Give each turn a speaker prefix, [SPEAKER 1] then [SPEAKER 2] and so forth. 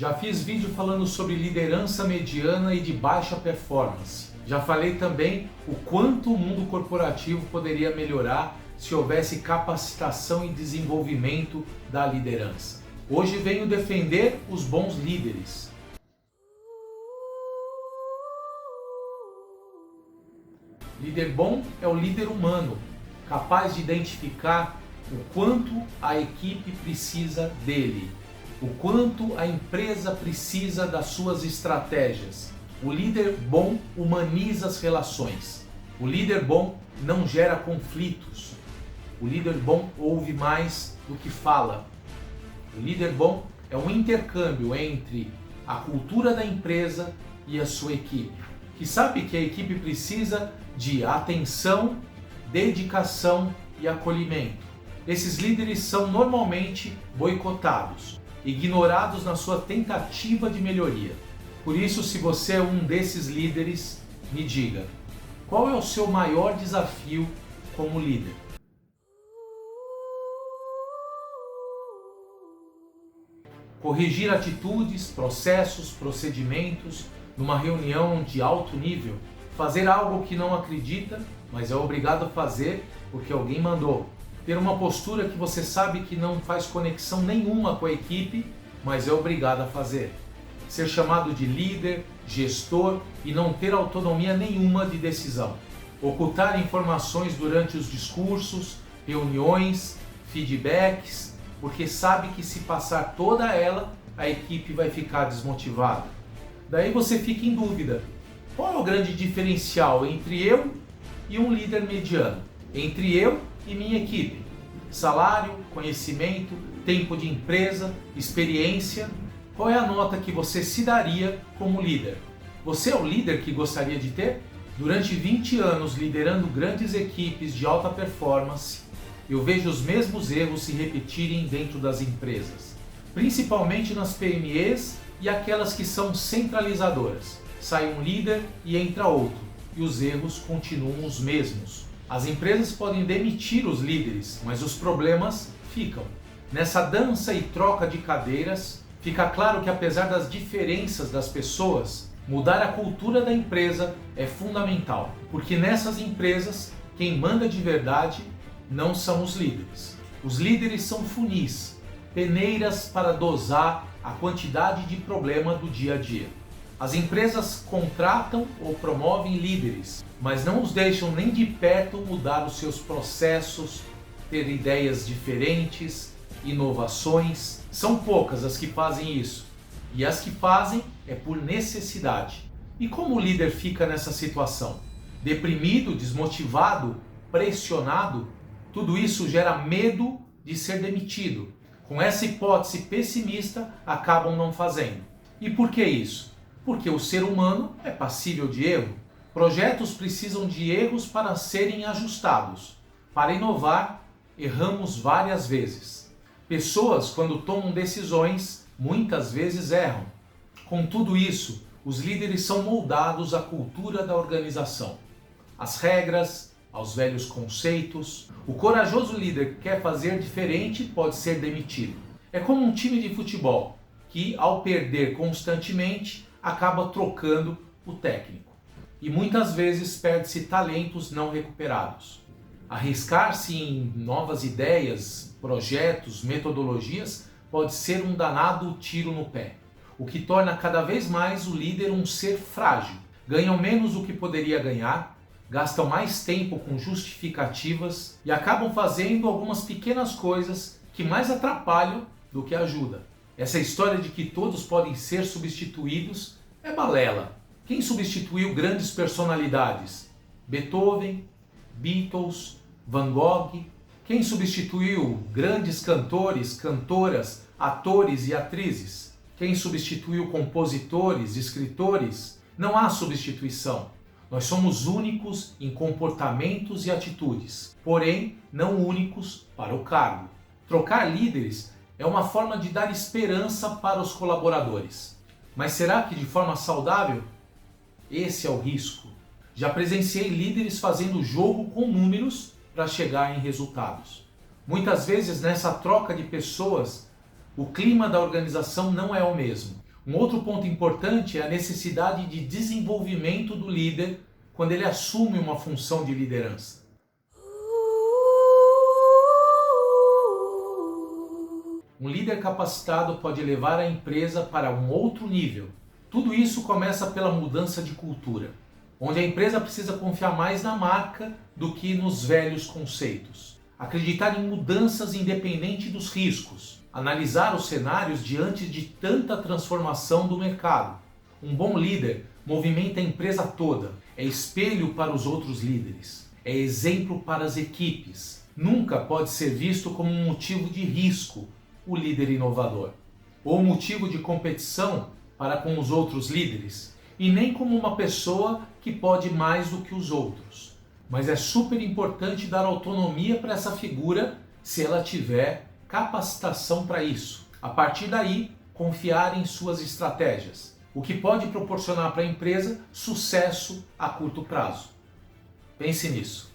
[SPEAKER 1] Já fiz vídeo falando sobre liderança mediana e de baixa performance. Já falei também o quanto o mundo corporativo poderia melhorar se houvesse capacitação e desenvolvimento da liderança. Hoje venho defender os bons líderes. Líder bom é o líder humano, capaz de identificar o quanto a equipe precisa dele, o quanto a empresa precisa das suas estratégias. O líder bom humaniza as relações. O líder bom não gera conflitos. O líder bom ouve mais do que fala. O líder bom é um intercâmbio entre a cultura da empresa e a sua equipe, que sabe que a equipe precisa de atenção, dedicação e acolhimento. Esses líderes são normalmente boicotados, ignorados na sua tentativa de melhoria. Por isso, se você é um desses líderes, me diga, qual é o seu maior desafio como líder? Corrigir atitudes, processos, procedimentos numa reunião de alto nível, fazer algo que não acredita, mas é obrigado a fazer porque alguém mandou. Ter uma postura que você sabe que não faz conexão nenhuma com a equipe, mas é obrigado a fazer. Ser chamado de líder, gestor e não ter autonomia nenhuma de decisão. Ocultar informações durante os discursos, reuniões, feedbacks, porque sabe que se passar toda ela, a equipe vai ficar desmotivada. Daí você fica em dúvida. Qual é o grande diferencial entre eu e um líder mediano? Entre eu e minha equipe? Salário, conhecimento, tempo de empresa, experiência. Qual é a nota que você se daria como líder? Você é o líder que gostaria de ter? Durante 20 anos liderando grandes equipes de alta performance, eu vejo os mesmos erros se repetirem dentro das empresas, principalmente nas PMEs e aquelas que são centralizadoras. Sai um líder e entra outro, e os erros continuam os mesmos. As empresas podem demitir os líderes, mas os problemas ficam. Nessa dança e troca de cadeiras, fica claro que apesar das diferenças das pessoas, mudar a cultura da empresa é fundamental, porque nessas empresas, quem manda de verdade não são os líderes. Os líderes são funis, peneiras para dosar a quantidade de problema do dia a dia. As empresas contratam ou promovem líderes, mas não os deixam nem de perto mudar os seus processos, ter ideias diferentes, inovações. São poucas as que fazem isso, e as que fazem é por necessidade. E como o líder fica nessa situação? Deprimido, desmotivado, pressionado? Tudo isso gera medo de ser demitido. Com essa hipótese pessimista, acabam não fazendo. E por que isso? Porque o ser humano é passível de erro. Projetos precisam de erros para serem ajustados. Para inovar, erramos várias vezes. Pessoas, quando tomam decisões, muitas vezes erram. Com tudo isso, os líderes são moldados à cultura da organização, às regras, aos velhos conceitos. O corajoso líder que quer fazer diferente pode ser demitido. É como um time de futebol que, ao perder constantemente, acaba trocando o técnico. E muitas vezes perde-se talentos não recuperados. Arriscar-se em novas ideias, projetos, metodologias pode ser um danado tiro no pé, o que torna cada vez mais o líder um ser frágil. Ganham menos do que poderia ganhar, gastam mais tempo com justificativas e acabam fazendo algumas pequenas coisas que mais atrapalham do que ajudam. Essa história de que todos podem ser substituídos é balela. Quem substituiu grandes personalidades? Beethoven, Beatles, Van Gogh. Quem substituiu grandes cantores, cantoras, atores e atrizes? Quem substituiu compositores, escritores? Não há substituição. Nós somos únicos em comportamentos e atitudes, porém não únicos para o cargo. Trocar líderes é uma forma de dar esperança para os colaboradores. Mas será que de forma saudável? Esse é o risco. Já presenciei líderes fazendo jogo com números para chegar em resultados. Muitas vezes nessa troca de pessoas, o clima da organização não é o mesmo. Um outro ponto importante é a necessidade de desenvolvimento do líder quando ele assume uma função de liderança. Um líder capacitado pode levar a empresa para um outro nível. Tudo isso começa pela mudança de cultura, onde a empresa precisa confiar mais na marca do que nos velhos conceitos. Acreditar em mudanças independente dos riscos. Analisar os cenários diante de tanta transformação do mercado. Um bom líder movimenta a empresa toda, é espelho para os outros líderes, é exemplo para as equipes. Nunca pode ser visto como um motivo de risco o líder inovador, ou motivo de competição para com os outros líderes, e nem como uma pessoa que pode mais do que os outros. Mas é super importante dar autonomia para essa figura se ela tiver capacitação para isso. A partir daí, confiar em suas estratégias, o que pode proporcionar para a empresa sucesso a curto prazo. Pense nisso.